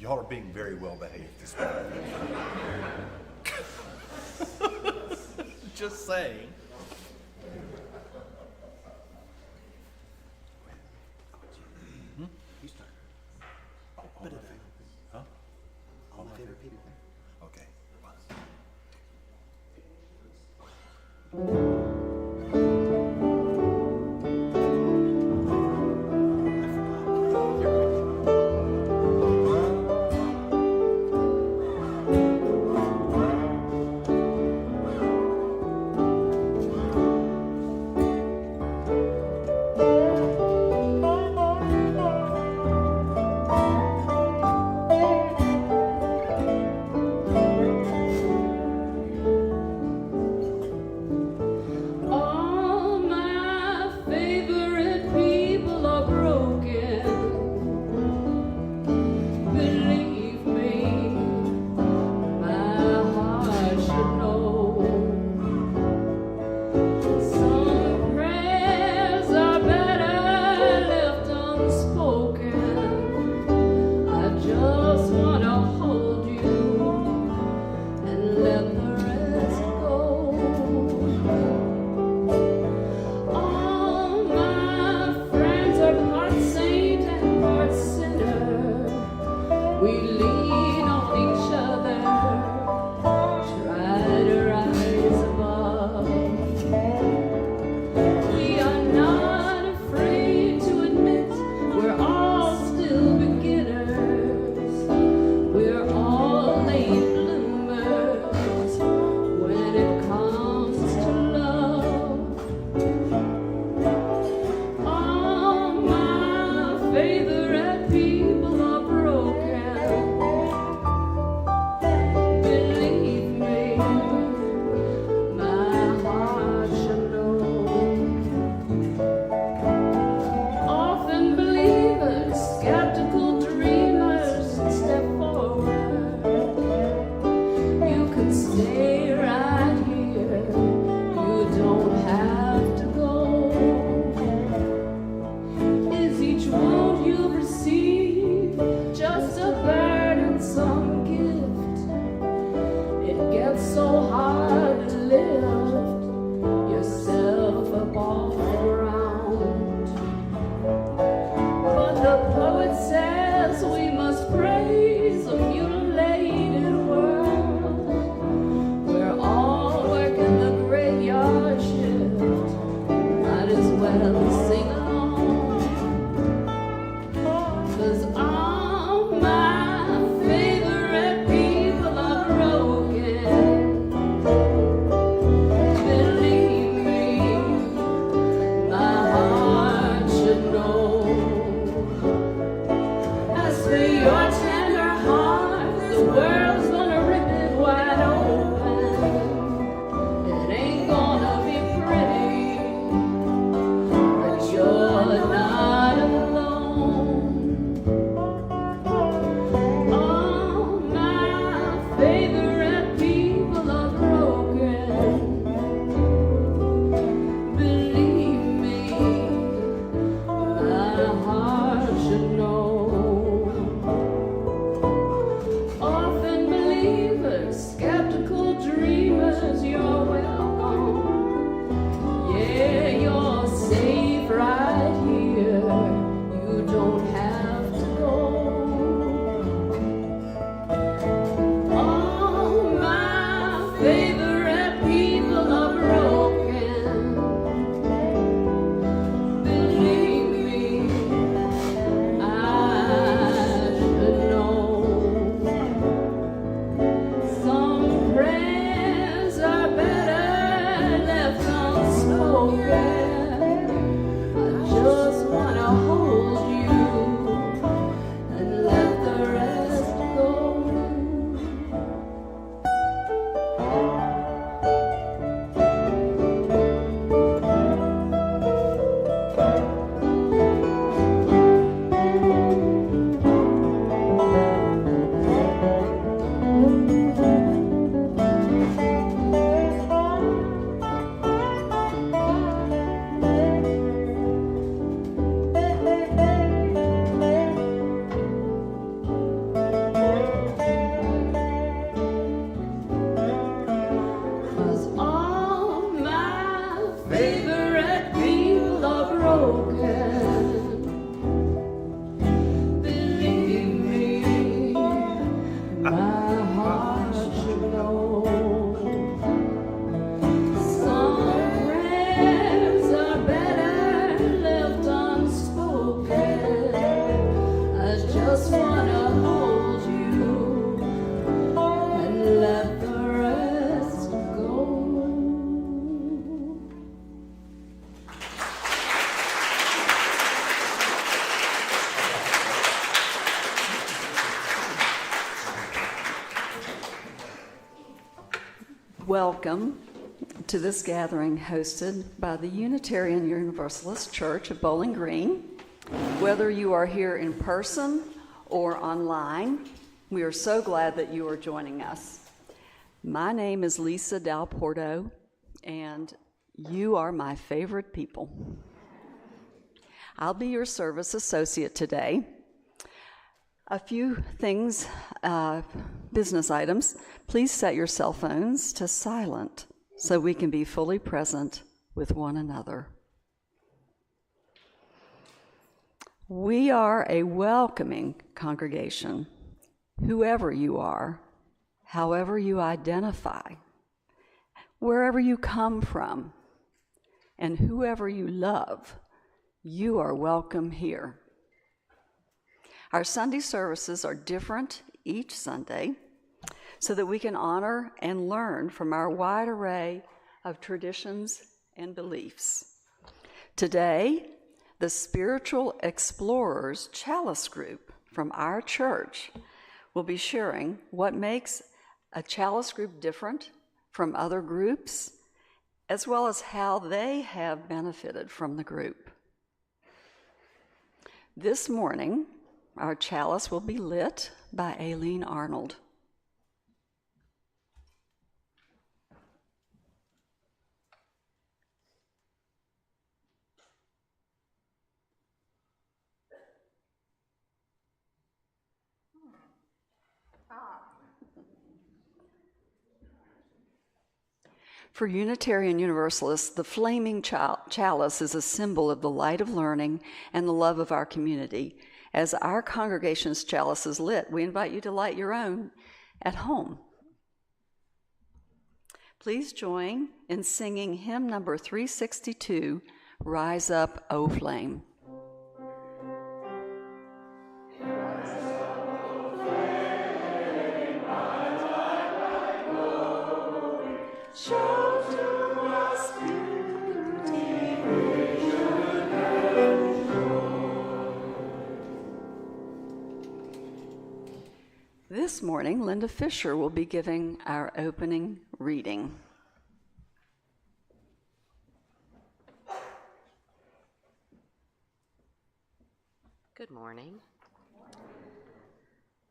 Y'all are being very well behaved this morning. Just saying. Put it down. Huh? All my favorite people. Okay. Some friends are better. my heart should know. Some prayers are better left unspoken. I just wanna hold you and let the rest go. Welcome to this gathering hosted by the Unitarian Universalist Church of Bowling Green. Whether you are here in person or online, we are so glad that you are joining us. My name is Lisa Dalporto, and you are my favorite people. I'll be your service associate today. A few things, business items. Please set your cell phones to silent so we can be fully present with one another. We are a welcoming congregation. Whoever you are, however you identify, wherever you come from, and whoever you love, you are welcome here. Our Sunday services are different each Sunday so that we can honor and learn from our wide array of traditions and beliefs. Today, the Spiritual Explorers Chalice Group from our church will be sharing what makes a Chalice Group different from other groups, as well as how they have benefited from the group. This morning, our chalice will be lit by Aileen Arnold. For Unitarian Universalists, the flaming chalice is a symbol of the light of learning and the love of our community. As our congregation's chalice is lit, we invite you to light your own at home. Please join in singing hymn number 362, Rise Up, O Flame. This morning, Linda Fisher will be giving our opening reading. Good morning.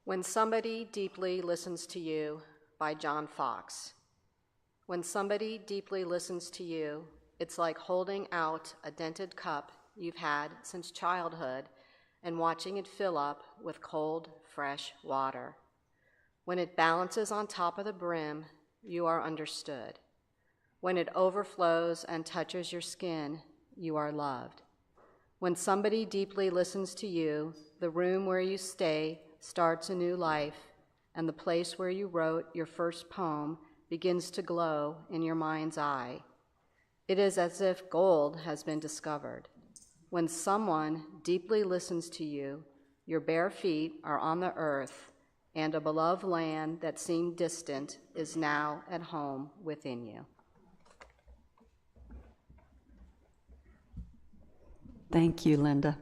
When Somebody Deeply Listens to You by John Fox. When somebody deeply listens to you, it's like holding out a dented cup you've had since childhood and watching it fill up with cold, fresh water. When it balances on top of the brim, you are understood. When it overflows and touches your skin, you are loved. When somebody deeply listens to you, the room where you stay starts a new life, and the place where you wrote your first poem begins to glow in your mind's eye. It is as if gold has been discovered. When someone deeply listens to you, your bare feet are on the earth, and a beloved land that seemed distant is now at home within you. Thank you, Linda.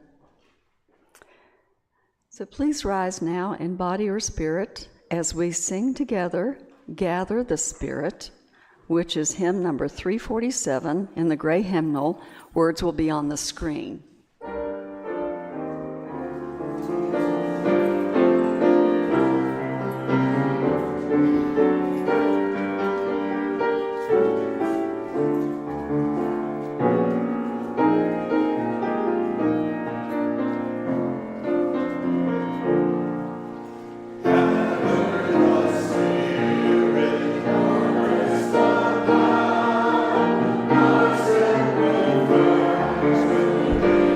So please rise now in body or spirit as we sing together, Gather the Spirit, which is hymn number 347 in the gray hymnal. Words will be on the screen. Spirit,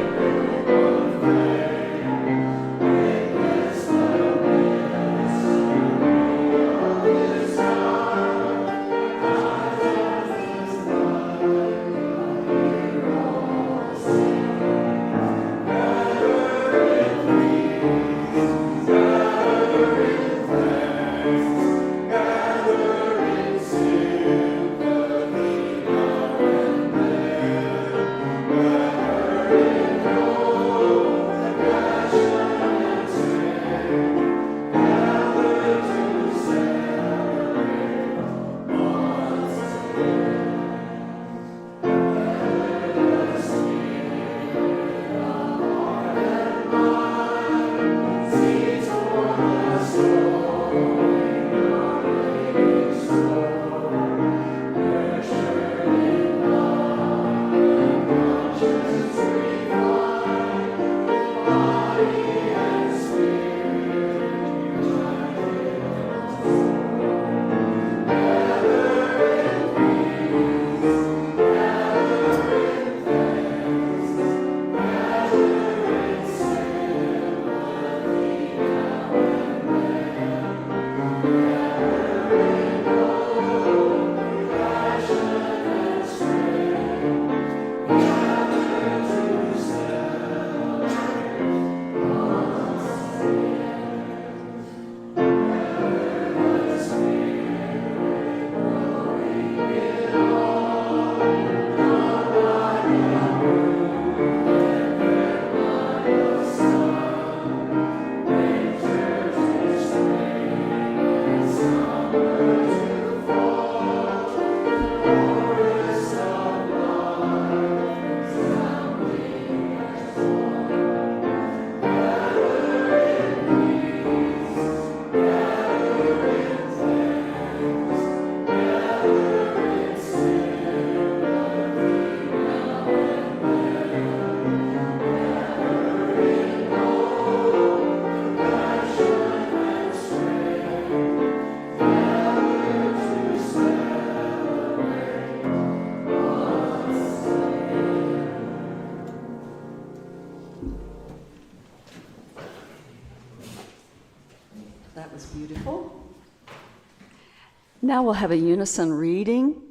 Now we'll have a unison reading.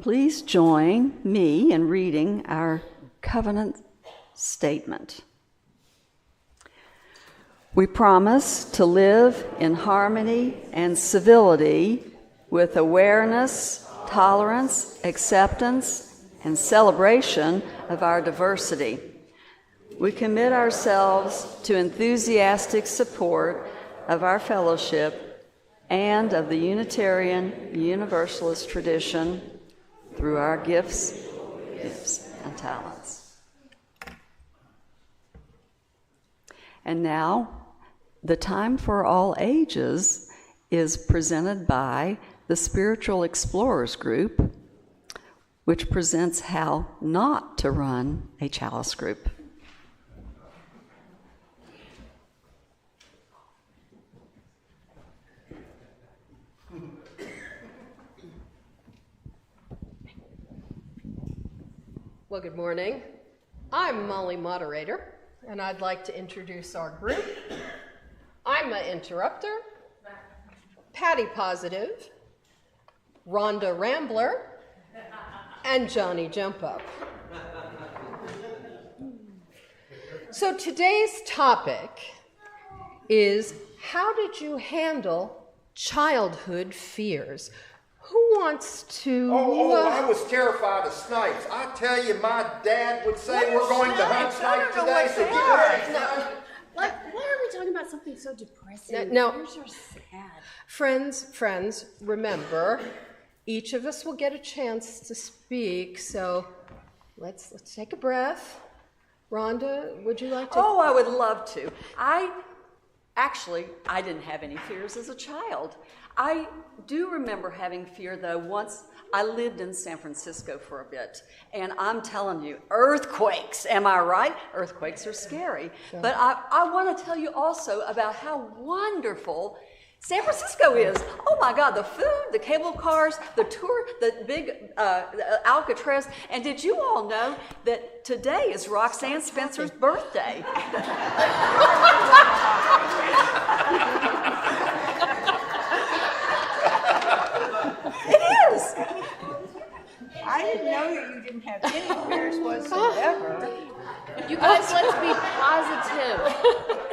Please join me in reading our covenant statement. We promise to live in harmony and civility with awareness, tolerance, acceptance, and celebration of our diversity. We commit ourselves to enthusiastic support of our fellowship and of the Unitarian Universalist tradition through our gifts and talents. And now, the time for all ages is presented by the Spiritual Explorers Group, which presents how not to run a Chalice Group. Well, good morning. I'm Molly, moderator, and I'd like to introduce our group. I'm an interrupter, Patty Positive, Rhonda Rambler, and Johnny Jump Up. So today's topic is, how did you handle childhood fears? Who wants to... I was terrified of snakes. I tell you, my dad would say we're going to hunt snakes today, so get ready. Why are we talking about something so depressing? No. Fears are sad. Friends, remember, each of us will get a chance to speak, so let's take a breath. Rhonda, would you like to? Oh, I would love to. I didn't have any fears as a child. I do remember having fear, though. Once I lived in San Francisco for a bit, and I'm telling you, earthquakes, am I right? Earthquakes are scary. Sure. But I want to tell you also about how wonderful San Francisco is. Oh my God, the food, the cable cars, the tour, the big Alcatraz. And did you all know that today is Roxanne Spencer's birthday? It is. I didn't know that you didn't have any fears whatsoever. You guys, let's be positive.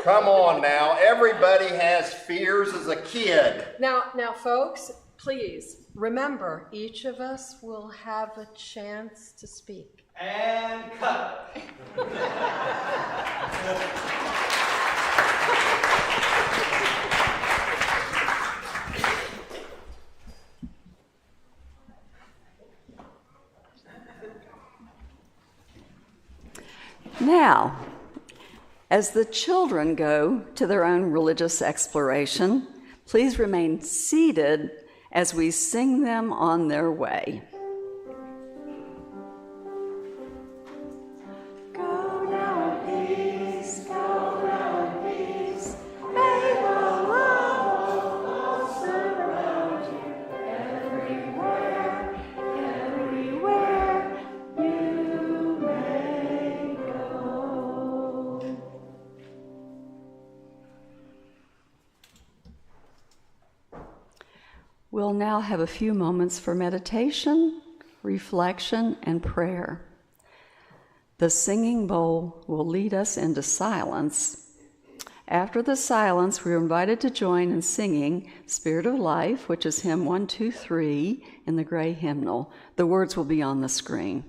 Come on now, everybody has fears as a kid. Now, folks, please remember, each of us will have a chance to speak. And cut. Now, as the children go to their own religious exploration, please remain seated as we sing them on their way. Go now in peace, go now in peace. May the love of all surround you everywhere, everywhere you may go. We'll now have a few moments for meditation, reflection, and prayer. The singing bowl will lead us into silence. After the silence, we're invited to join in singing Spirit of Life, which is hymn 123 in the gray hymnal. The words will be on the screen.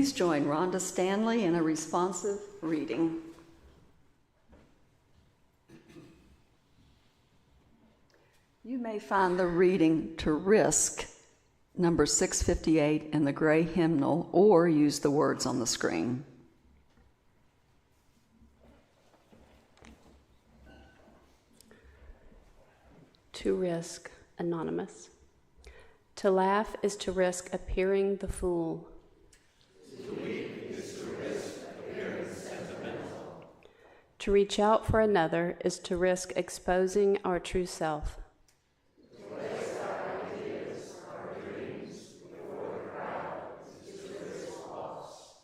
Please join Rhonda Stanley in a responsive reading. You may find the reading "To Risk," number 658 in the gray hymnal, or use the words on the screen. To risk, anonymous. To laugh is to risk appearing the fool. To weep is to risk appearing sentimental. To reach out for another is to risk exposing our true self. To place our ideas, our dreams before the crowd is to risk loss.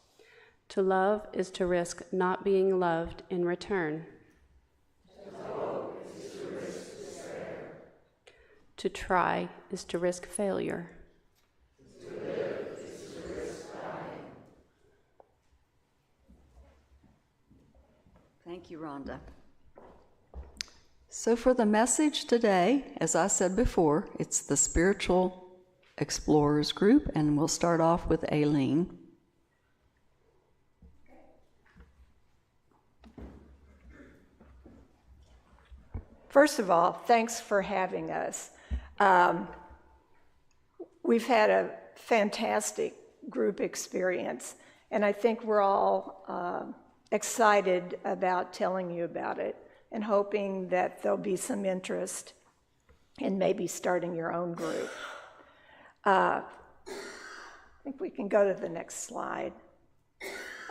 To love is to risk not being loved in return. To try is to risk failure. To live is to risk dying. Thank you, Rhonda. So for the message today, as I said before, it's the Spiritual Explorers Group, and we'll start off with Aileen. First of all, thanks for having us. We've had a fantastic group experience, and I think we're all excited about telling you about it and hoping that there'll be some interest in maybe starting your own group. I think we can go to the next slide.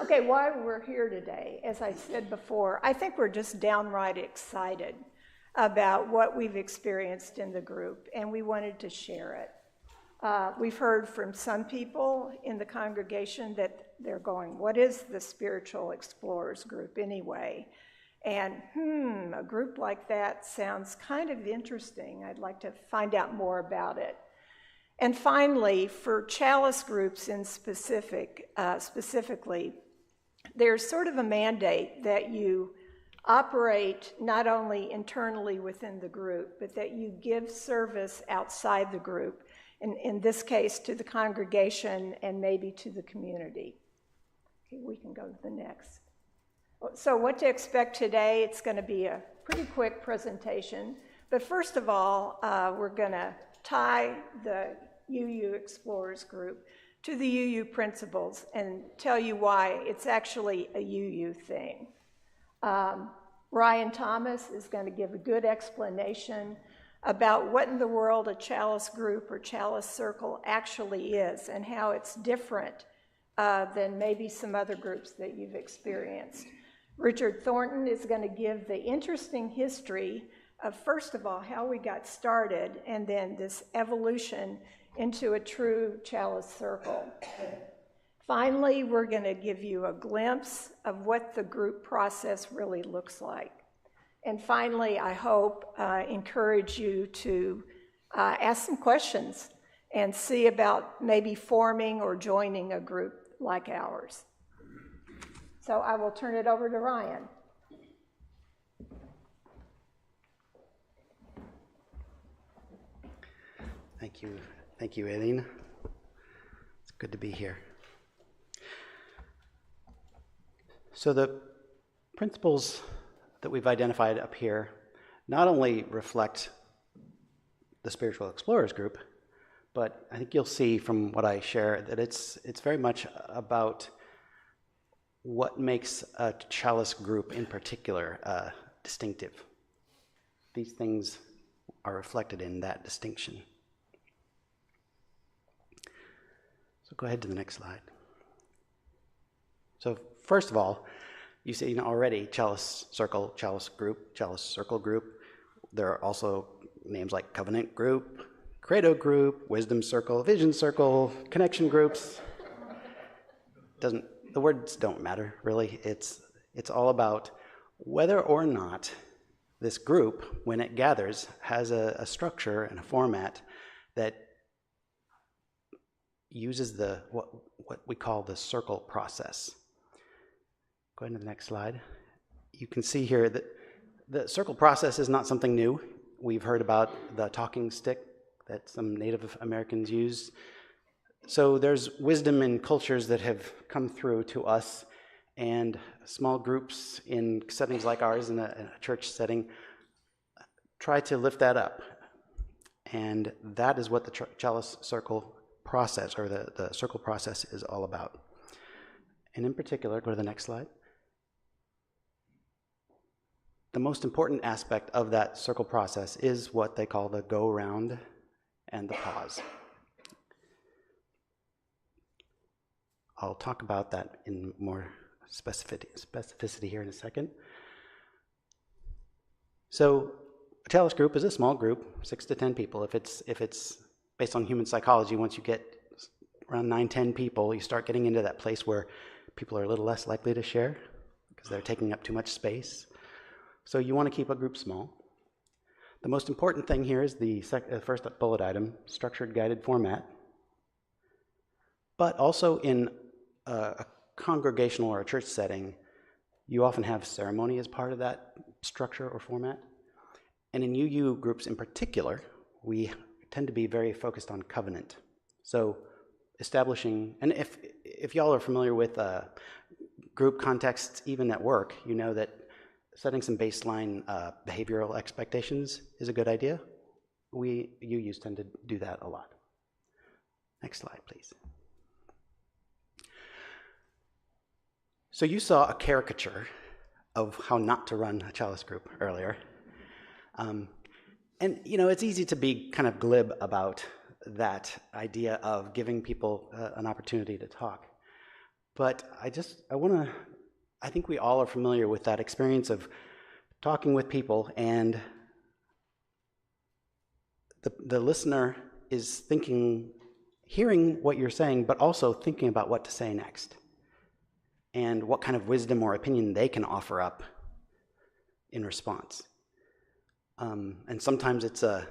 Okay, why we're here today, as I said before, I think we're just downright excited about what we've experienced in the group, and we wanted to share it. We've heard from some people in the congregation that they're going, what is the Spiritual Explorers Group anyway? And a group like that sounds kind of interesting. I'd like to find out more about it. And finally, for Chalice groups in specifically, there's sort of a mandate that you operate not only internally within the group, but that you give service outside the group, in this case to the congregation and maybe to the community. Okay, we can go to the next. So what to expect today, it's going to be a pretty quick presentation, but first of all, we're going to tie the UU Explorers Group to the UU principles and tell you why it's actually a UU thing. Ryan Thomas is going to give a good explanation about what in the world a Chalice group or Chalice circle actually is and how it's different than maybe some other groups that you've experienced. Richard Thornton is going to give the interesting history of, first of all, how we got started and then this evolution into a true Chalice circle. Finally, we're going to give you a glimpse of what the group process really looks like. And finally, I hope, encourage you to ask some questions and see about maybe forming or joining a group like ours. So I will turn it over to Ryan. Thank you, Aileen. It's good to be here. So the principles that we've identified up here not only reflect the Spiritual Explorers Group, but I think you'll see from what I share that it's very much about what makes a Chalice group in particular distinctive. These things are reflected in that distinction. So go ahead to the next slide. So first of all, you see already Chalice Circle, Chalice Group, Chalice Circle Group. There are also names like Covenant Group, Credo Group, Wisdom Circle, Vision Circle, Connection Groups. The words don't matter, really. It's all about whether or not this group, when it gathers, has a structure and a format that uses what we call the circle process. Go ahead to the next slide. You can see here that the circle process is not something new. We've heard about the talking stick that some Native Americans used. So there's wisdom in cultures that have come through to us, and small groups in settings like ours, in a church setting, try to lift that up. And that is what the Chalice Circle process, or the circle process, is all about. And in particular, go to the next slide. The most important aspect of that circle process is what they call the go round and the pause. I'll talk about that in more specificity here in a second. So a Chalice group is a small group, 6 to 10 people. If it's based on human psychology, once you get around 9, 10 people, you start getting into that place where people are a little less likely to share because they're taking up too much space. So you want to keep a group small. The most important thing here is the first bullet item, structured guided format. But also in a congregational or a church setting, you often have ceremony as part of that structure or format. And in UU groups in particular, we tend to be very focused on covenant. So establishing, and if y'all are familiar with group contexts, even at work, you know that setting some baseline behavioral expectations is a good idea. UUs tend to do that a lot. Next slide, please. So you saw a caricature of how not to run a Chalice group earlier. And you know, it's easy to be kind of glib about that idea of giving people an opportunity to talk. But I think we all are familiar with that experience of talking with people, and the listener is hearing what you're saying, but also thinking about what to say next, and what kind of wisdom or opinion they can offer up in response. And sometimes it's a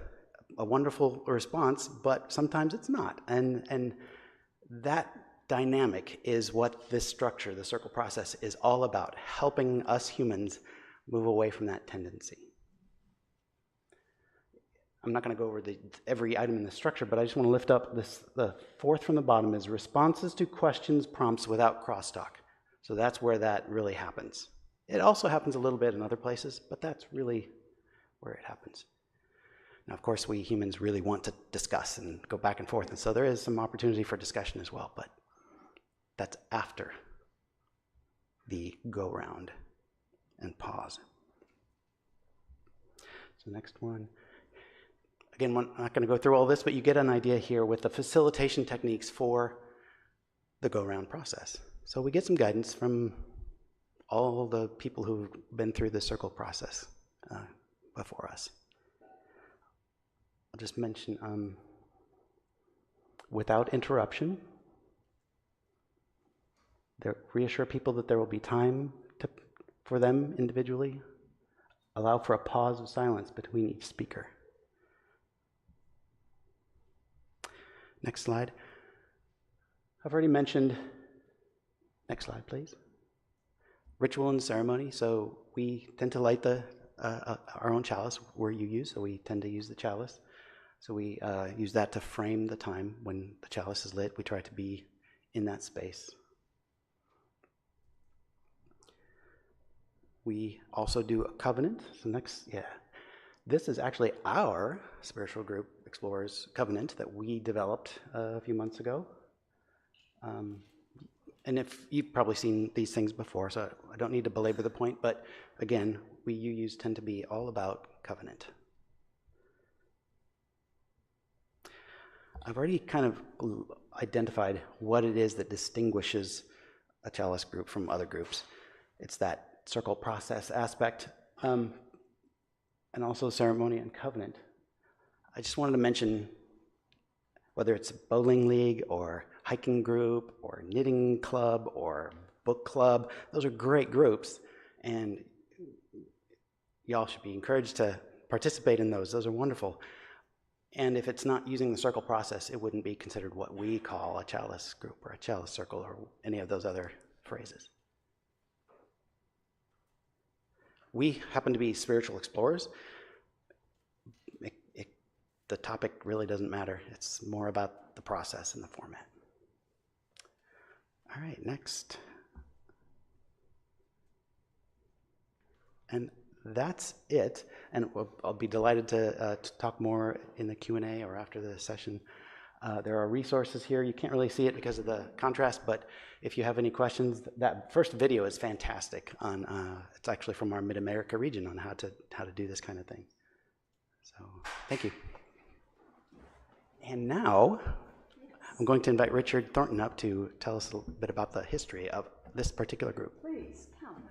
wonderful response, but sometimes it's not. And that dynamic is what this structure, the circle process, is all about, helping us humans move away from that tendency. I'm not going to go over every item in the structure, but I just want to lift up the fourth from the bottom is responses to questions, prompts without crosstalk. So that's where that really happens. It also happens a little bit in other places, but that's really where it happens. Now, of course, we humans really want to discuss and go back and forth, and so there is some opportunity for discussion as well, but that's after the go-round and pause. So next one. Again, I'm not going to go through all this, but you get an idea here with the facilitation techniques for the go-round process. So we get some guidance from all the people who've been through the circle process before us. I'll just mention without interruption. Reassure people that there will be time for them individually. Allow for a pause of silence between each speaker. Next slide. I've already mentioned, next slide please. Ritual and ceremony. So we tend to light our own chalice. We're UU, so we tend to use the chalice. So we use that to frame the time when the chalice is lit. We try to be in that space. We also do a covenant. So this is actually our spiritual group Explorers covenant that we developed a few months ago. And if you've probably seen these things before, so I don't need to belabor the point, but again, we UUs tend to be all about covenant. I've already kind of identified what it is that distinguishes a Chalice group from other groups. It's that circle process aspect, and also ceremony and covenant. I just wanted to mention, whether it's a bowling league or hiking group or knitting club or book club, those are great groups, and y'all should be encouraged to participate in those. Those are wonderful. And if it's not using the circle process, it wouldn't be considered what we call a Chalice group or a Chalice circle or any of those other phrases. We happen to be spiritual explorers. The topic really doesn't matter. It's more about the process and the format. All right, next. And that's it. And I'll be delighted to talk more in the Q&A or after the session. There are resources here. You can't really see it because of the contrast, but if you have any questions, that first video is fantastic. It's actually from our Mid-America region on how to do this kind of thing. So thank you. And now I'm going to invite Richard Thornton up to tell us a little bit about the history of this particular group. Please, come.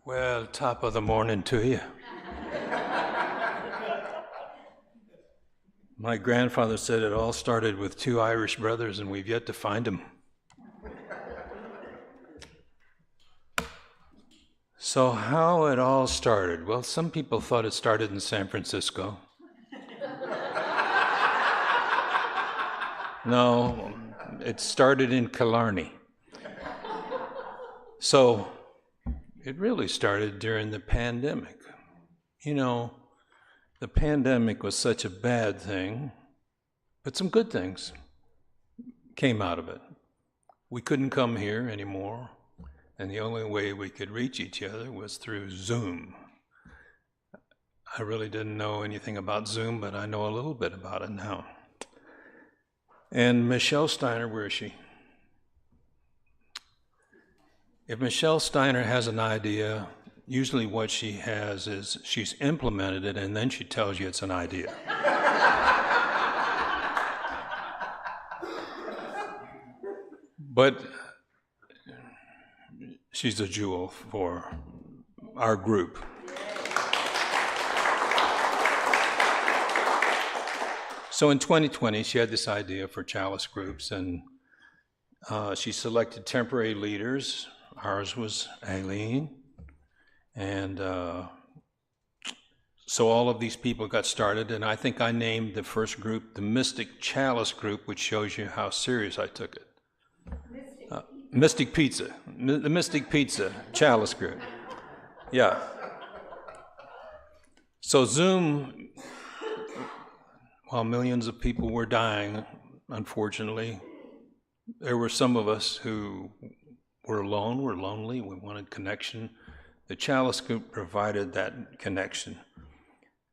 Well, top of the morning to you. My grandfather said it all started with two Irish brothers, and we've yet to find them. So how it all started? Well, some people thought it started in San Francisco. No, it started in Killarney. So it really started during the pandemic. You know, the pandemic was such a bad thing, but some good things came out of it. We couldn't come here anymore, and the only way we could reach each other was through Zoom. I really didn't know anything about Zoom, but I know a little bit about it now. And Michelle Steiner, where is she? If Michelle Steiner has an idea, usually what she has is she's implemented it and then she tells you it's an idea. But she's a jewel for our group. So in 2020, she had this idea for Chalice Groups, and she selected temporary leaders. Ours was Aileen. And so all of these people got started, and I think I named the first group the Mystic Chalice Group, which shows you how serious I took it. Mystic Pizza. The Mystic Pizza Chalice Group. Yeah. So Zoom, while millions of people were dying, unfortunately, there were some of us who were alone, were lonely, we wanted connection. The Chalice Group provided that connection.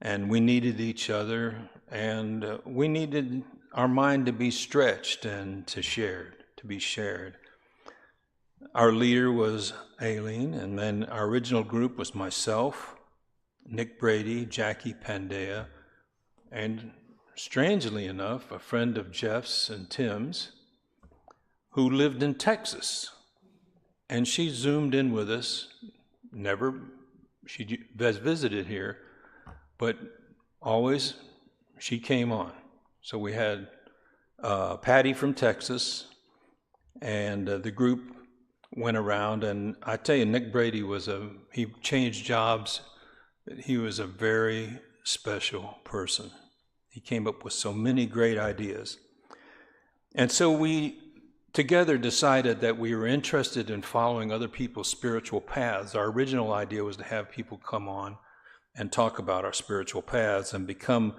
And we needed each other, and we needed our mind to be stretched and to be shared. Our leader was Aileen, and then our original group was myself, Nick Brady, Jackie Pandea, and strangely enough, a friend of Jeff's and Tim's who lived in Texas. And she Zoomed in with us. She has visited here, but always she came on. So we had Patty from Texas, and the group went around, and I tell you, Nick Brady he changed jobs, but he was a very special person. He came up with so many great ideas. And so we together decided that we were interested in following other people's spiritual paths. Our original idea was to have people come on and talk about our spiritual paths and become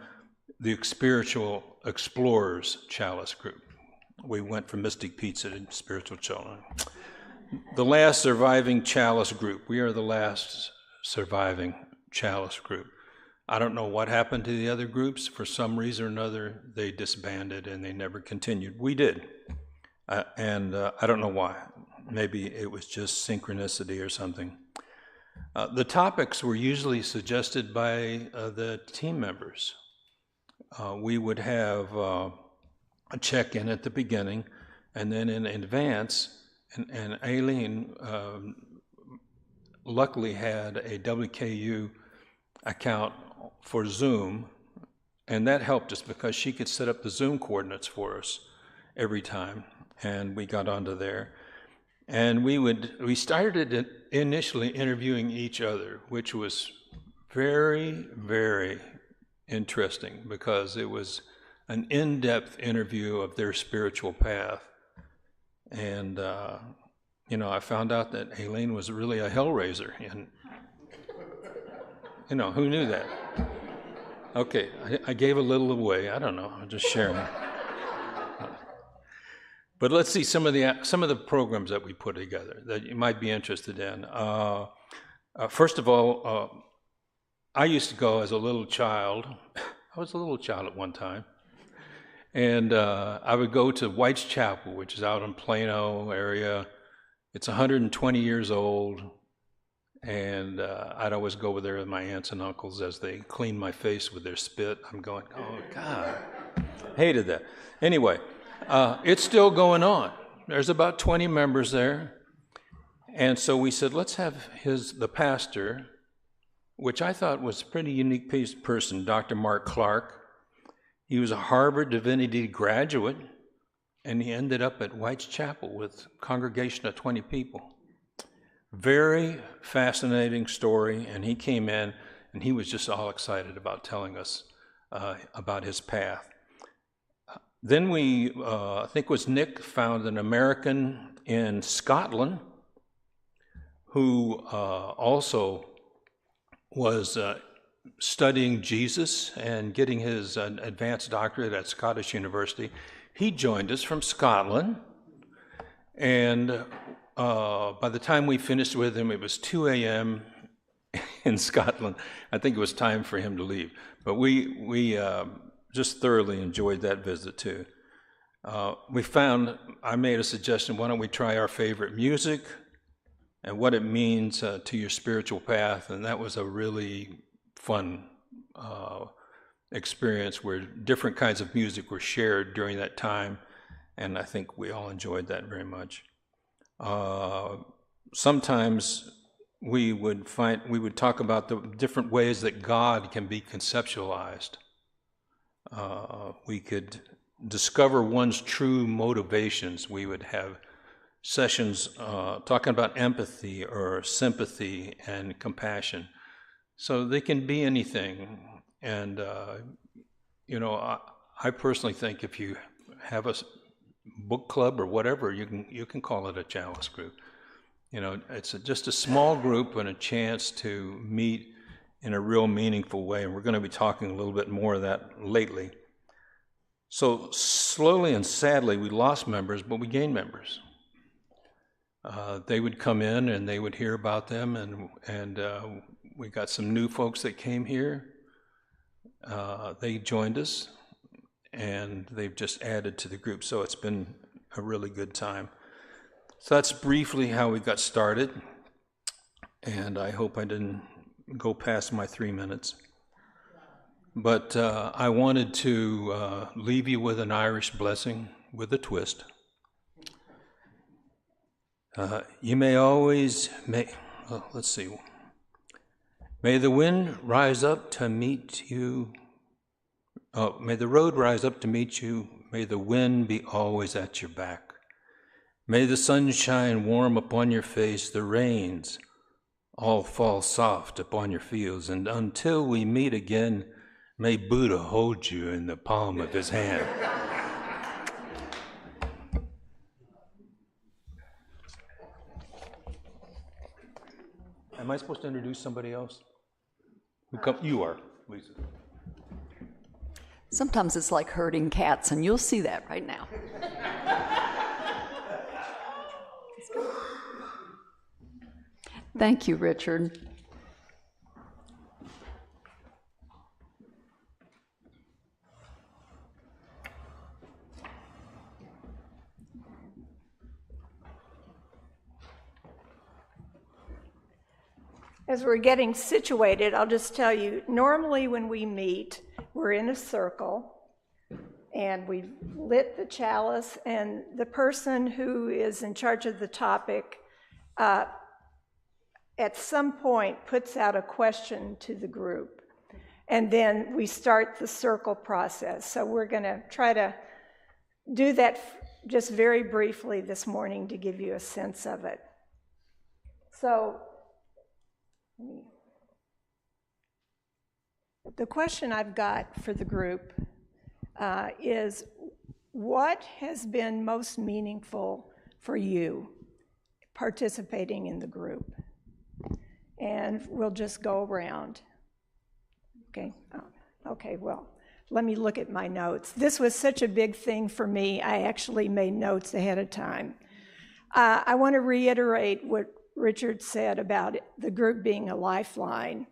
the Spiritual Explorers Chalice Group. We went from Mystic Pizza to Spiritual Children. The last surviving Chalice Group. We are the last surviving Chalice Group. I don't know what happened to the other groups. For some reason or another, they disbanded and they never continued. We did. And I don't know why. Maybe it was just synchronicity or something. The topics were usually suggested by the team members. We would have a check-in at the beginning, and then in advance, and Aileen luckily had a WKU account for Zoom, and that helped us because she could set up the Zoom coordinates for us every time. And we got onto there. And we started initially interviewing each other, which was very, very interesting because it was an in-depth interview of their spiritual path. And, I found out that Aileen was really a hellraiser. And You know, who knew that? Okay, I gave a little away. I don't know. I'm just sharing. But let's see some of the programs that we put together that you might be interested in. First of all, I used to go as a little child. I was a little child at one time. And I would go to White's Chapel, which is out in Plano area. It's 120 years old. And I'd always go over there with my aunts and uncles as they cleaned my face with their spit. I'm going, oh, God. Hated that. Anyway, it's still going on. There's about 20 members there. And so we said, let's have the pastor, which I thought was a pretty unique person, Dr. Mark Clark. He was a Harvard Divinity graduate, and he ended up at White's Chapel with a congregation of 20 people. Very fascinating story, and he came in, and he was just all excited about telling us about his path. Then we, I think it was Nick, found an American in Scotland who also was studying Jesus and getting his advanced doctorate at Scottish University. He joined us from Scotland, and by the time we finished with him, it was 2 a.m. in Scotland. I think it was time for him to leave. But we just thoroughly enjoyed that visit too. I made a suggestion, why don't we try our favorite music and what it means to your spiritual path, and that was a really fun experience where different kinds of music were shared during that time, and I think we all enjoyed that very much. Sometimes we would talk about the different ways that God can be conceptualized. We could discover one's true motivations. We would have sessions talking about empathy or sympathy and compassion. So they can be anything. And, I personally think if you have a book club or whatever, you can call it a Chalice Group. It's just a small group and a chance to meet in a real meaningful way. And we're going to be talking a little bit more of that lately. So slowly and sadly, we lost members, but we gained members. They would come in and they would hear about them, and we got some new folks that came here. They joined us, and they've just added to the group, so it's been a really good time. So that's briefly how we got started, and I hope I didn't go past my 3 minutes. But I wanted to leave you with an Irish blessing with a twist. You may always let's see. May the wind rise up to meet you. Oh, may the road rise up to meet you. May the wind be always at your back. May the sun shine warm upon your face, the rains all fall soft upon your fields, and until we meet again, may Buddha hold you in the palm of his hand. Am I supposed to introduce somebody else? You are, Lisa. Sometimes it's like herding cats, and you'll see that right now. Thank you, Richard. As we're getting situated, I'll just tell you, normally when we meet, we're in a circle, and we've lit the chalice, and the person who is in charge of the topic at some point puts out a question to the group, and then we start the circle process. So we're going to try to do that just very briefly this morning to give you a sense of it. So the question I've got for the group is, what has been most meaningful for you participating in the group? And we'll just go around. Okay. Oh, okay, well, let me look at my notes. This was such a big thing for me, I actually made notes ahead of time. I want to reiterate what Richard said about the group being a lifeline.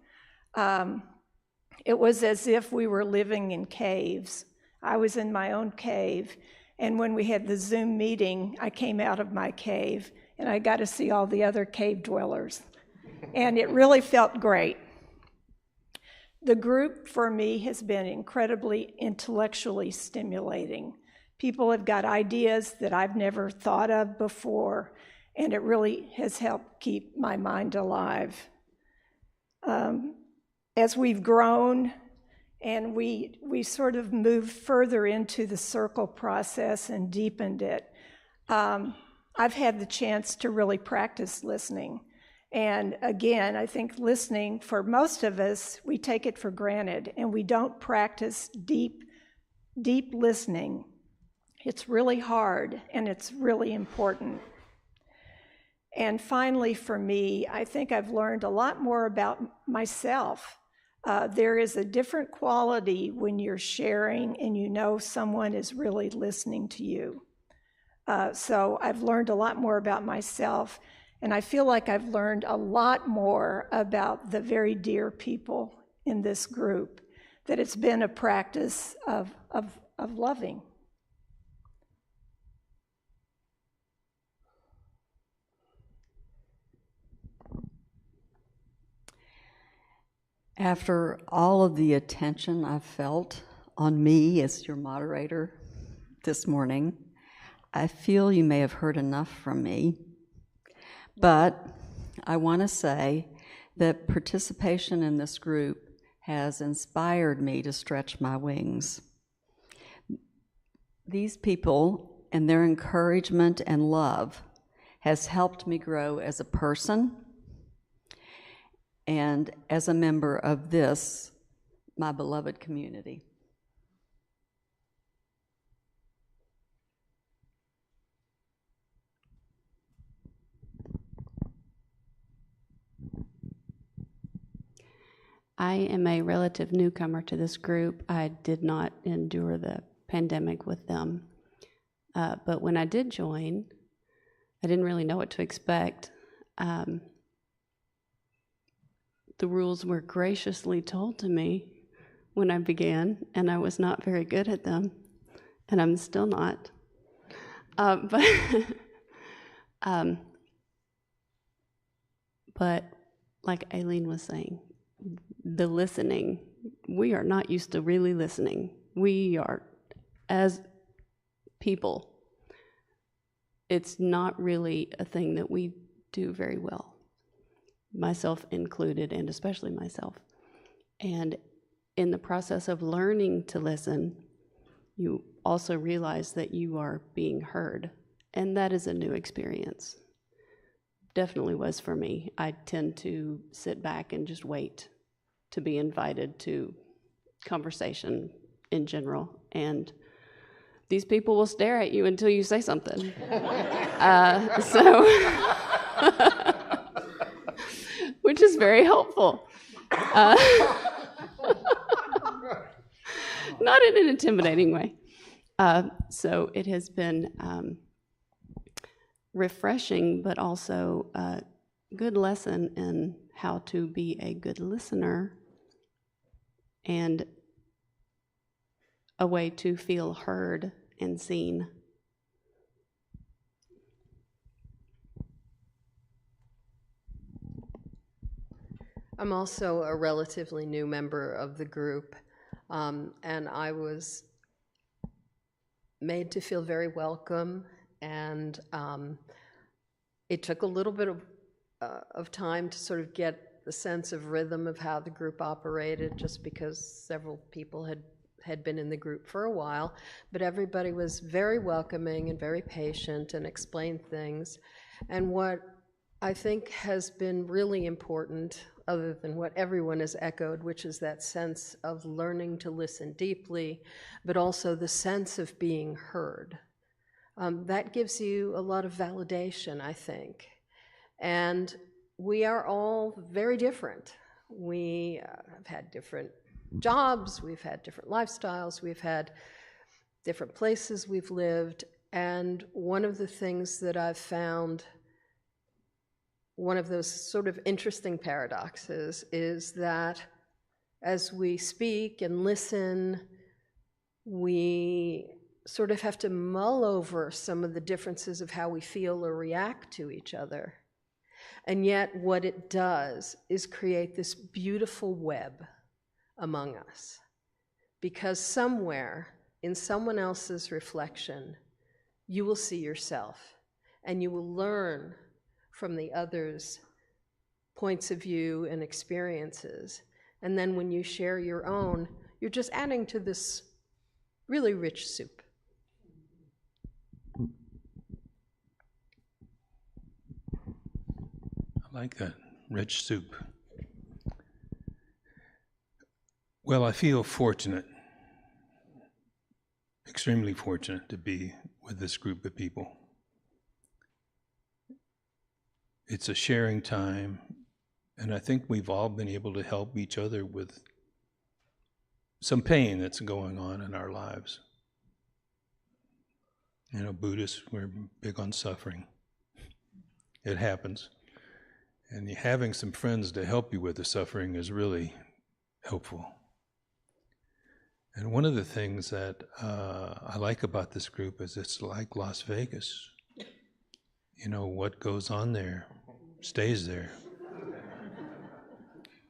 It was as if we were living in caves. I was in my own cave, and when we had the Zoom meeting, I came out of my cave, and I got to see all the other cave dwellers. And it really felt great. The group, for me, has been incredibly intellectually stimulating. People have got ideas that I've never thought of before, and it really has helped keep my mind alive. As we've grown and we sort of moved further into the circle process and deepened it, I've had the chance to really practice listening. And again, I think listening, for most of us, we take it for granted, and we don't practice deep listening. It's really hard, and it's really important. And finally, for me, I think I've learned a lot more about myself. There is a different quality when you're sharing and you know someone is really listening to you. So I've learned a lot more about myself, and I feel like I've learned a lot more about the very dear people in this group, that it's been a practice of loving. After all of the attention I've felt on me as your moderator this morning, I feel you may have heard enough from me. But I want to say that participation in this group has inspired me to stretch my wings. These people and their encouragement and love has helped me grow as a person and as a member of this, my beloved community. I am a relative newcomer to this group. I did not endure the pandemic with them. But when I did join, I didn't really know what to expect. The rules were graciously told to me when I began, and I was not very good at them, and I'm still not. But like Aileen was saying, the listening, we are not used to really listening. We are, as people, it's not really a thing that we do very well, myself included, and especially myself. And in the process of learning to listen, you also realize that you are being heard, and that is a new experience. Definitely was for me. I tend to sit back and just wait to be invited to conversation in general, and these people will stare at you until you say something. Which is very helpful. Not in an intimidating way. So it has been refreshing, but also a good lesson in how to be a good listener and a way to feel heard and seen. I'm also a relatively new member of the group, and I was made to feel very welcome, and it took a little bit of time to sort of get the sense of rhythm of how the group operated, just because several people had been in the group for a while, but everybody was very welcoming and very patient and explained things. And what I think has been really important, other than what everyone has echoed, which is that sense of learning to listen deeply, but also the sense of being heard. That gives you a lot of validation, I think. And we are all very different. We have had different jobs, we've had different lifestyles, we've had different places we've lived, and one of the things that I've found, one of those sort of interesting paradoxes, is that as we speak and listen, we sort of have to mull over some of the differences of how we feel or react to each other. And yet what it does is create this beautiful web among us. Because somewhere in someone else's reflection, you will see yourself, and you will learn from the other's points of view and experiences. And then when you share your own, you're just adding to this really rich soup. I like that, rich soup. Well, I feel fortunate, extremely fortunate to be with this group of people. It's a sharing time, and I think we've all been able to help each other with some pain that's going on in our lives. You know, Buddhists, we're big on suffering. It happens. And having some friends to help you with the suffering is really helpful. And one of the things that I like about this group is it's like Las Vegas. You know, what goes on there stays there.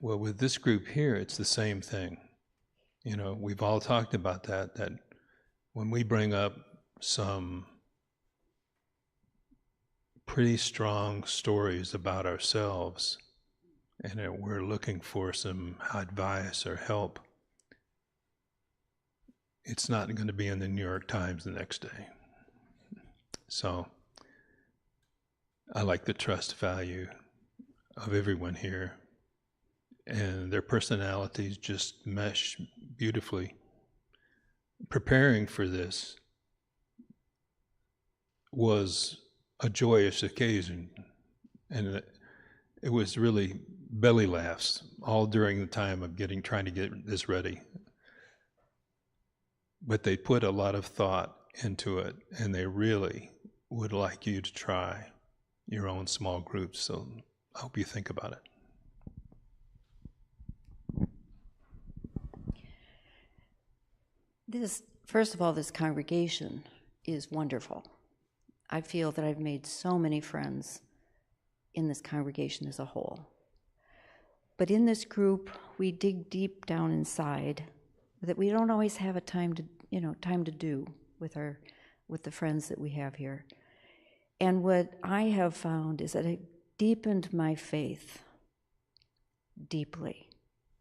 Well, with this group here, it's the same thing. You know, we've all talked about that when we bring up some pretty strong stories about ourselves and we're looking for some advice or help, it's not going to be in the New York Times the next day. So I like the trust value of everyone here, and their personalities just mesh beautifully. Preparing for this was a joyous occasion, and it was really belly laughs all during the time of trying to get this ready. But they put a lot of thought into it, and they really would like you to try your own small groups, so I hope you think about it. First of all, this congregation is wonderful. I feel that I've made so many friends in this congregation as a whole. But in this group, we dig deep down inside that we don't always have a time to do with the friends that we have here. And what I have found is that it deepened my faith deeply,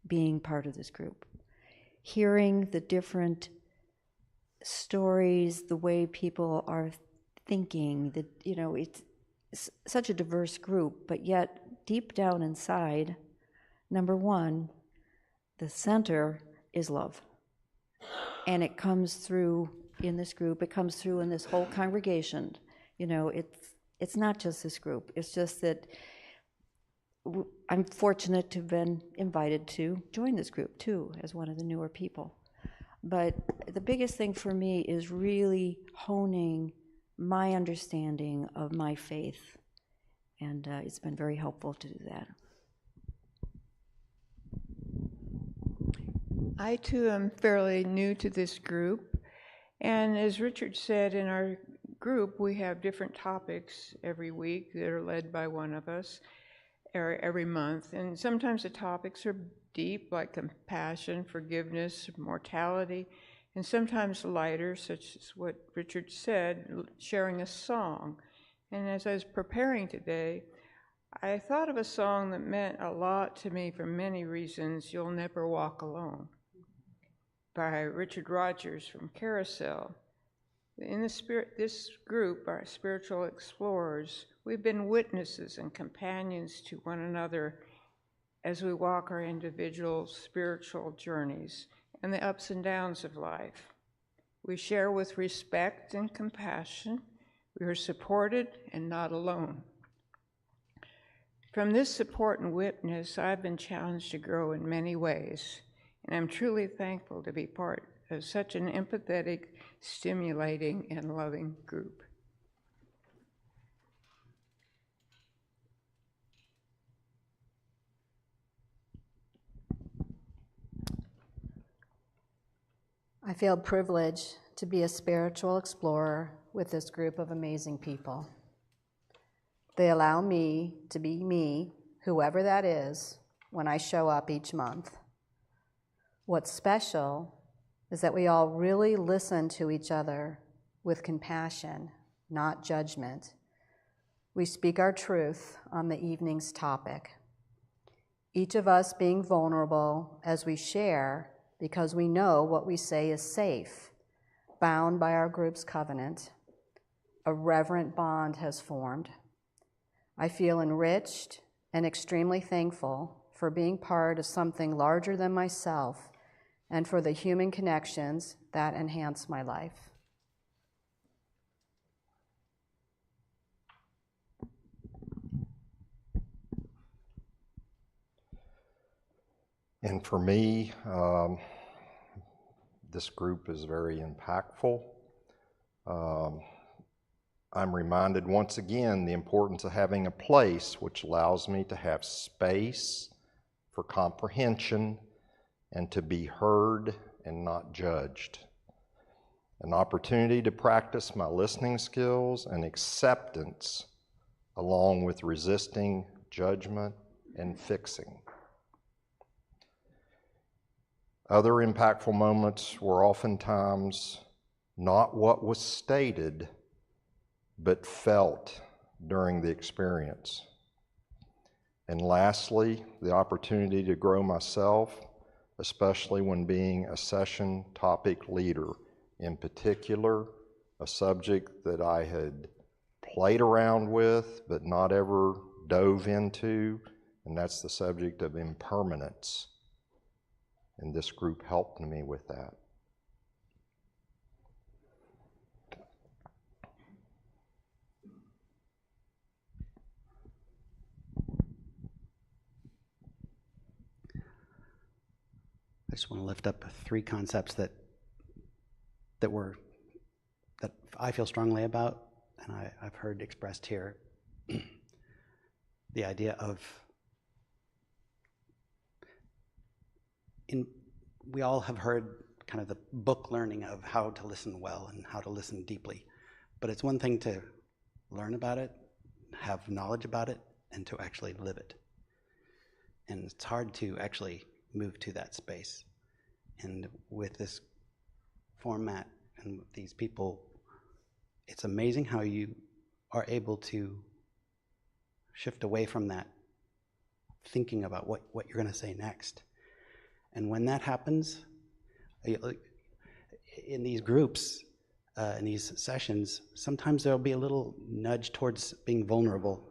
being part of this group. Hearing the different stories, the way people are thinking, that, you know, it's such a diverse group, but yet deep down inside, number one, the center is love. And it comes through in this group, it comes through in this whole congregation. You know, it's not just this group, it's just that I'm fortunate to have been invited to join this group too, as one of the newer people. But the biggest thing for me is really honing my understanding of my faith, and it's been very helpful to do that. I too am fairly new to this group, and as Richard said, in our group we have different topics every week that are led by one of us, or every month, and sometimes the topics are deep, like compassion, forgiveness, mortality, and sometimes lighter, such as what Richard said, sharing a song. And as I was preparing today, I thought of a song that meant a lot to me for many reasons, "You'll Never Walk Alone," by Richard Rogers from Carousel. In this group, our spiritual explorers, we've been witnesses and companions to one another as we walk our individual spiritual journeys and the ups and downs of life. We share with respect and compassion. We are supported and not alone. From this support and witness, I've been challenged to grow in many ways, and I'm truly thankful to be part of such an empathetic, stimulating, and loving group. I feel privileged to be a spiritual explorer with this group of amazing people. They allow me to be me, whoever that is, when I show up each month. What's special is that we all really listen to each other with compassion, not judgment. We speak our truth on the evening's topic, each of us being vulnerable as we share because we know what we say is safe, bound by our group's covenant. A reverent bond has formed. I feel enriched and extremely thankful for being part of something larger than myself and for the human connections that enhance my life. And for me, this group is very impactful. I'm reminded once again the importance of having a place which allows me to have space for comprehension and to be heard and not judged. An opportunity to practice my listening skills and acceptance along with resisting judgment and fixing. Other impactful moments were oftentimes not what was stated, but felt during the experience. And lastly, the opportunity to grow myself, especially when being a session topic leader, in particular, a subject that I had played around with but not ever dove into, and that's the subject of impermanence. And this group helped me with that. I just want to lift up 3 concepts that I feel strongly about, and I've heard expressed here. The idea of we all have heard kind of the book learning of how to listen well and how to listen deeply, but it's one thing to learn about it, have knowledge about it, and to actually live it. And it's hard to actually move to that space. And with this format and with these people, it's amazing how you are able to shift away from that thinking about what you're going to say next. And when that happens, in these groups, in these sessions, sometimes there'll be a little nudge towards being vulnerable,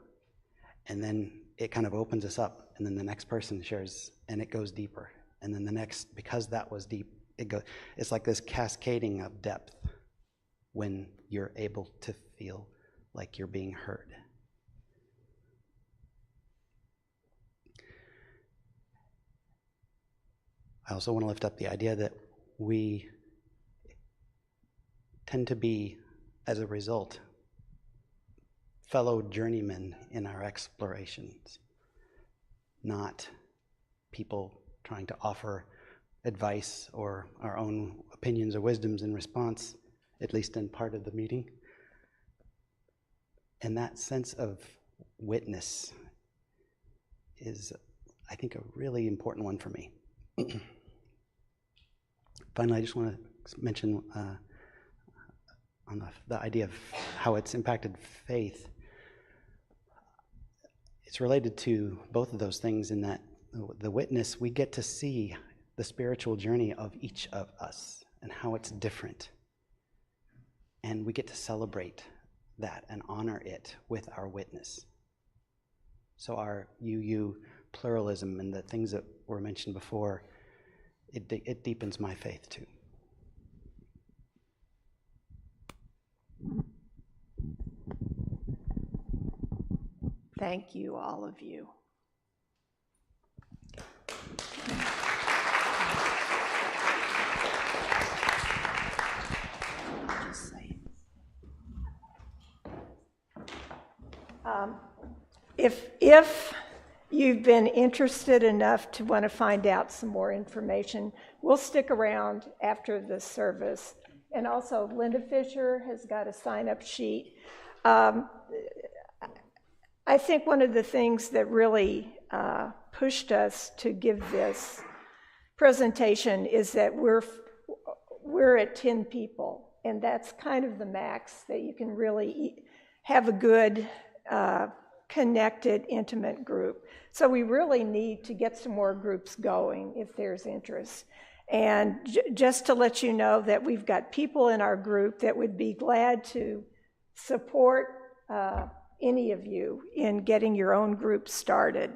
and then it kind of opens us up, and then the next person shares, and it goes deeper. And then the next, because that was deep, it's like this cascading of depth when you're able to feel like you're being heard. I also want to lift up the idea that we tend to be, as a result, fellow journeymen in our explorations, not people trying to offer advice or our own opinions or wisdoms in response, at least in part of the meeting. And that sense of witness is, I think, a really important one for me. Finally, I just want to mention on the idea of how it's impacted faith. It's related to both of those things in that the witness, we get to see the spiritual journey of each of us and how it's different. And we get to celebrate that and honor it with our witness. So our you pluralism and the things that were mentioned before, it deepens my faith too. Thank you, all of you. If you've been interested enough to want to find out some more information, we'll stick around after the service. And also, Linda Fisher has got a sign-up sheet. I think one of the things that really pushed us to give this presentation is that we're at 10 people, and that's kind of the max that you can really have a good, connected, intimate group. So we really need to get some more groups going if there's interest. And just to let you know that we've got people in our group that would be glad to support any of you in getting your own group started.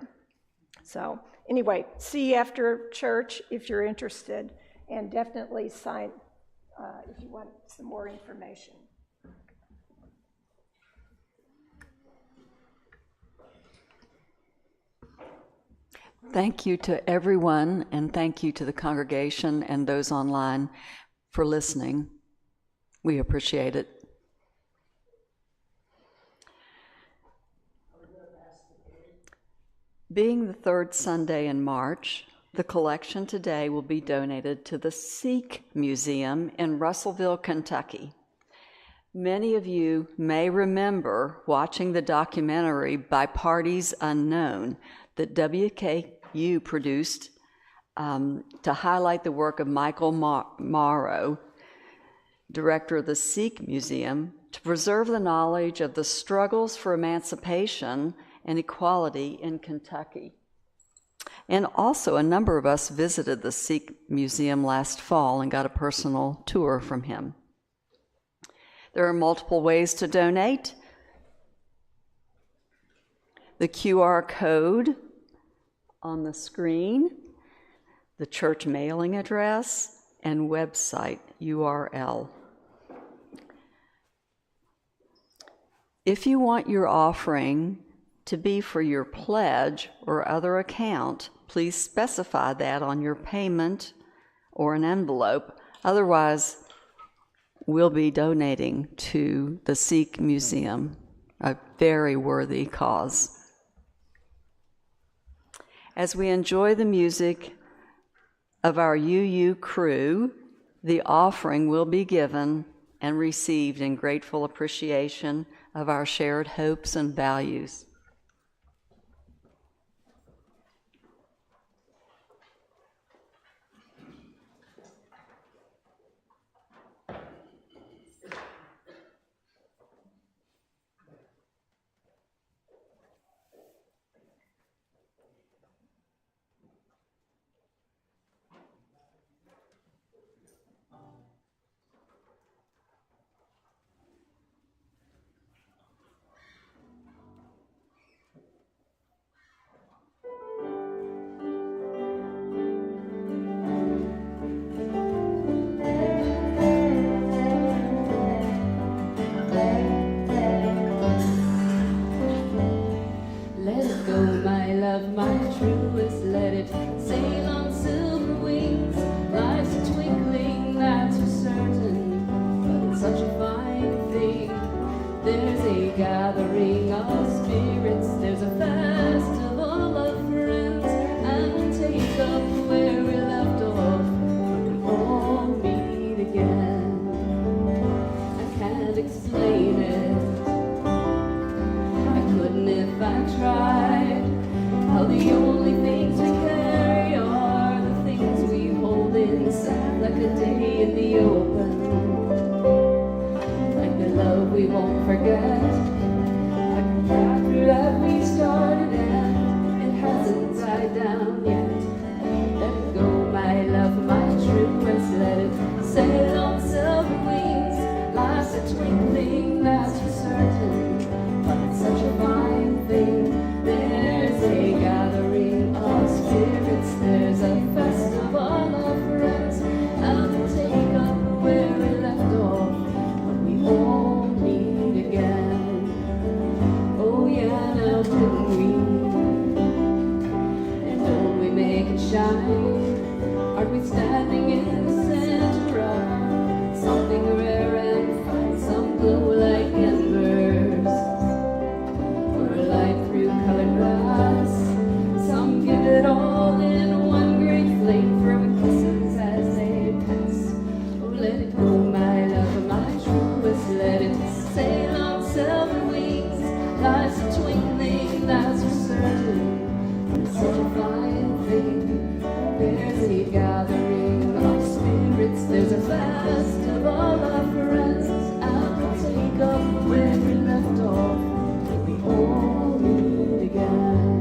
So anyway, see you after church if you're interested, and definitely sign if you want some more information. Thank you to everyone, and thank you to the congregation and those online for listening. We appreciate it. Being the third Sunday in March, the collection today will be donated to the Sikh Museum in Russellville, Kentucky. Many of you may remember watching the documentary By Parties Unknown that WKU produced to highlight the work of Michael Morrow, director of the Sikh Museum, to preserve the knowledge of the struggles for emancipation and equality in Kentucky. And also, a number of us visited the Sikh Museum last fall and got a personal tour from him. There are multiple ways to donate. The QR code on the screen, the church mailing address, and website URL. If you want your offering to be for your pledge or other account, please specify that on your payment or an envelope. Otherwise, we'll be donating to the Sikh Museum, a very worthy cause. As we enjoy the music of our UU crew, the offering will be given and received in grateful appreciation of our shared hopes and values. Oh yeah, now didn't we? Life's a twinkling, that's for certain. It's such a fine thing. There's a gathering of spirits, there's a festival of friends, and we'll take up where we left off when we all meet again.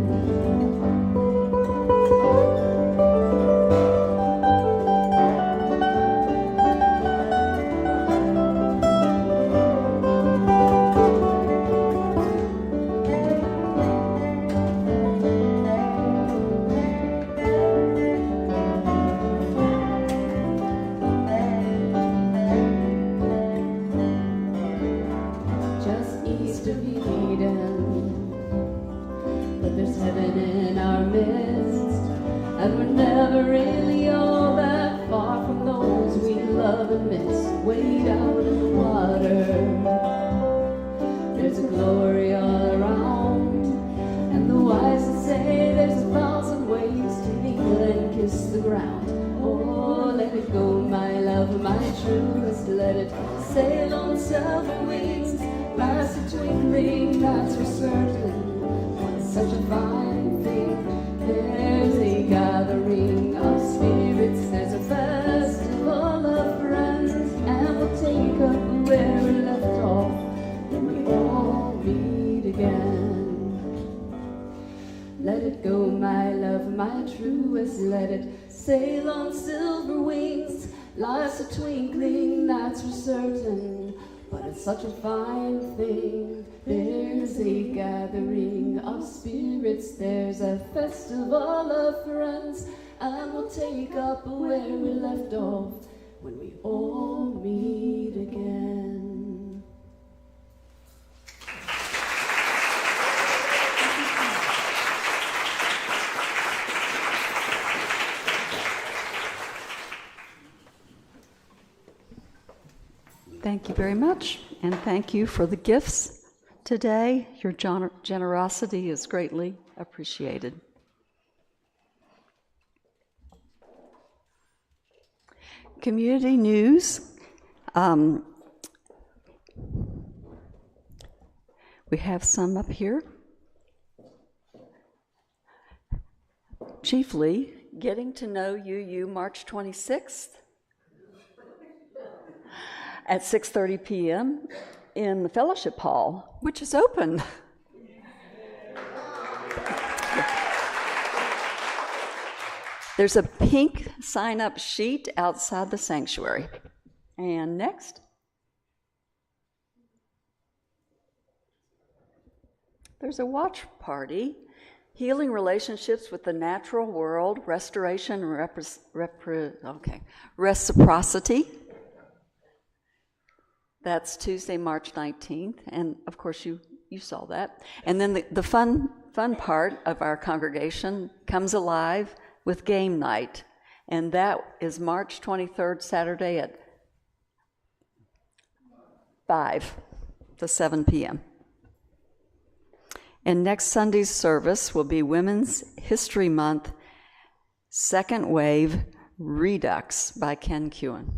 Just east of Eden, but there's heaven in our midst, and we're never really all that far from those we love and miss. Wade out in the water, there's a glory all around, and the wise that say there's 1,000 ways to kneel and kiss the ground. Oh, let it go, my love, my truest, let it sail on silver wings. Life's a twinkling, that's for certain. What's such a fine thing? There's a gathering of spirits, there's a festival of friends, and we'll take up where we left off when we all meet again. Let it go, my love, my truest, let it sail on silver wings. Life's a twinkling, that's for certain, but it's such a fine thing. There's a gathering of spirits, there's a festival of friends, and we'll take up where we left off when we all meet again. Thank you very much, and thank you for the gifts today. Your generosity is greatly appreciated. Community news. We have some up here. Chiefly, getting to know UU March 26th. At 6:30 p.m. in the Fellowship Hall, which is open. There's a pink sign-up sheet outside the sanctuary. And next. There's a watch party, Healing Relationships with the Natural World, Restoration and Reciprocity. That's Tuesday, March 19th, and of course you saw that. And then the fun part of our congregation comes alive with game night, and that is March 23rd, Saturday at 5 to 7 p.m. And next Sunday's service will be Women's History Month, Second Wave Redux by Ken Kewen.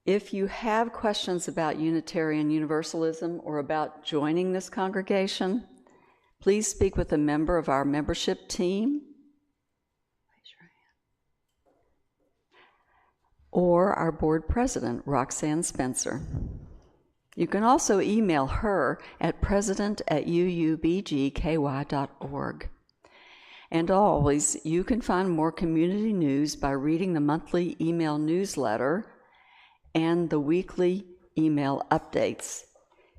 If you have questions about Unitarian Universalism or about joining this congregation, please speak with a member of our membership team or our board president, Roxanne Spencer. You can also email her at president@uubgky.org. And always, you can find more community news by reading the monthly email newsletter and the weekly email updates.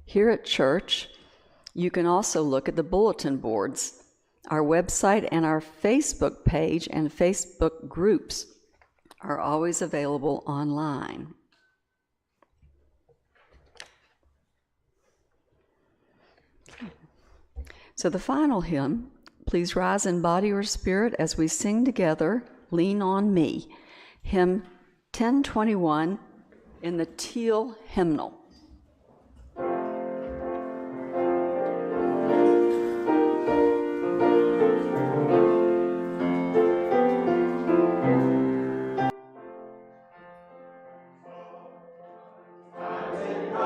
Here at church, you can also look at the bulletin boards. Our website and our Facebook page and Facebook groups are always available online. So the final hymn, please rise in body or spirit as we sing together, Lean on Me, hymn 1021, in the teal hymnal. Thank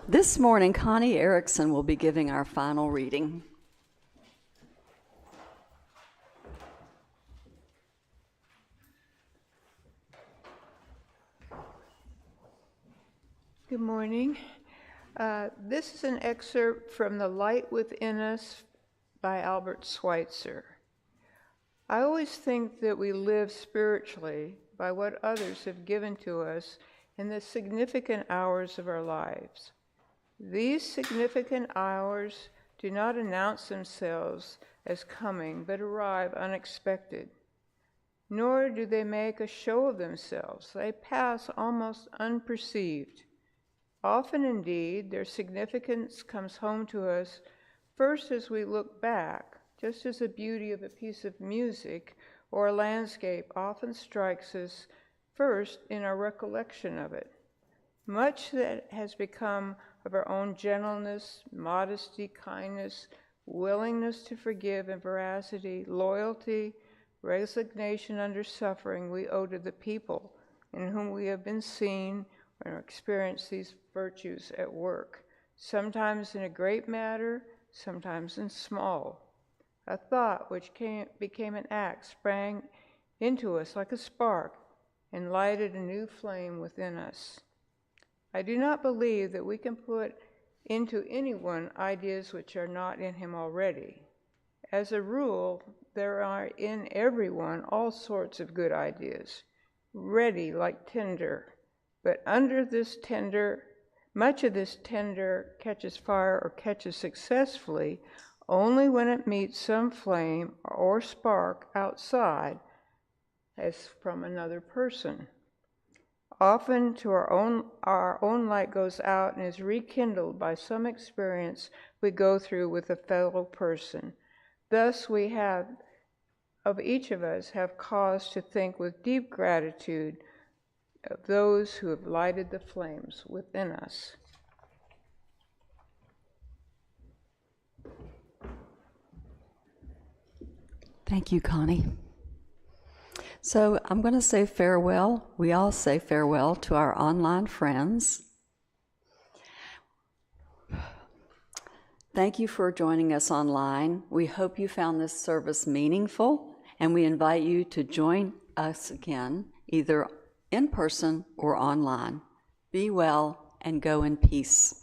This morning, Connie Erickson will be giving our final reading. Good morning. This is an excerpt from The Light Within Us by Albert Schweitzer. I always think that we live spiritually by what others have given to us in the significant hours of our lives. These significant hours do not announce themselves as coming, but arrive unexpected. Nor do they make a show of themselves. They pass almost unperceived. Often, indeed, their significance comes home to us first as we look back, just as the beauty of a piece of music or a landscape often strikes us first in our recollection of it. Much that has become of our own gentleness, modesty, kindness, willingness to forgive and veracity, loyalty, resignation under suffering we owe to the people in whom we have been seen or experienced these virtues at work, sometimes in a great matter, sometimes in small. A thought which became an act sprang into us like a spark and lighted a new flame within us. I do not believe that we can put into anyone ideas which are not in him already. As a rule, there are in everyone all sorts of good ideas, ready like tinder, but under this tinder, much of this tinder catches fire or catches successfully only when it meets some flame or spark outside, as from another person. Often our own light goes out and is rekindled by some experience we go through with a fellow person. Thus we have, of each of us, have cause to think with deep gratitude of those who have lighted the flames within us. Thank you, Connie. So I'm going to say farewell. We all say farewell to our online friends. Thank you for joining us online. We hope you found this service meaningful, and we invite you to join us again, either in person or online. Be well and go in peace.